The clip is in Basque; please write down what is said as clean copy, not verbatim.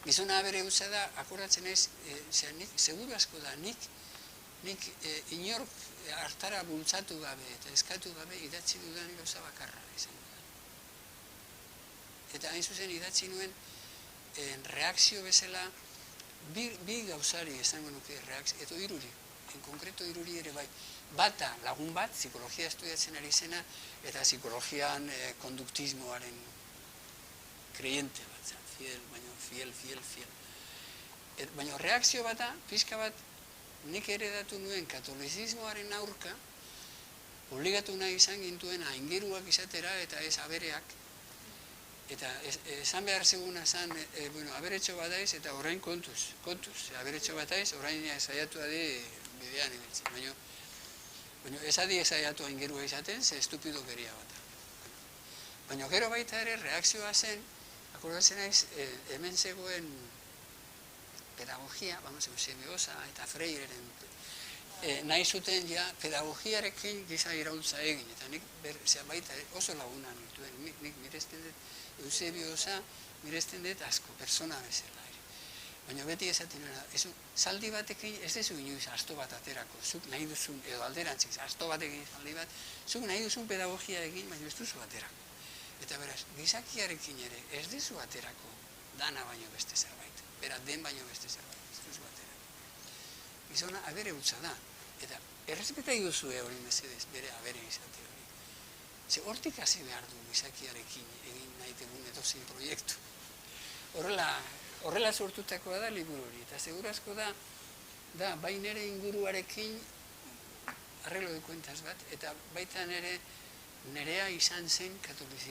Gizona abere utza da, akordatzen ez, seguru asko da, nik inork hartara bultzatu gabe eta eskatu gabe idatzi dudan gauza bakarra izan da. Eta hain zuzen idatzi nuen reakzio bezala bi gauzari esango nuke reakzio, eta iruri, en konkreto iruri ere bai. Bata lagun bat, psikologia estudiatzen ari zena, eta psikologian konduktismoaren kreiente bat, fiel. Baina reakzio bata, pixka bat, nik eredatu nuen katolizismoaren aurka, obligatu nahi izan gintuen aingeruak izatera eta ez abereak. Eta esan behar zeguna zan, aberetxo bat aiz eta orain kontuz. Aberetxo bat aiz, orain saiatu adi bidean ibiltzen. Baina ez adi saiatu aingerua izaten, ze estupido geria bat. Baina gero baita ere reakzioa zen, akordatzen aiz, hemen zegoen pedagogia, Eusebiosa eta Freireren, nahi zuten ja pedagogiarekin giza iraultza egin, eta nik baita oso laguna nituen, nik miresten dut Eusebiosa, miresten dut asko, persona bezala. Baina beti esaten nena, zaldi batekin ez dezu inoiz asto bat aterako, zuk nahi duzun, edo alderantziz, asto batekin zaldi bat, zuk nahi duzun pedagogia egin, baina ez duzu aterako. Eta beraz, gizakiarekin ere ez duzu aterako dana baino beste zerbait, bera den baino beste zerbait, ez duzu aterako. Gizona abere utza da, eta errespetai duzu hori mesedez, bere abere izate hori. Ze hortik hasi behar du gizakiarekin egin nahi tegun edozein proiektu. Horrela sortutakoa da liburu hori, eta segurazko da bai nire inguruarekin arreglo de cuentas bat, eta baita nirea izan zen katolizismo.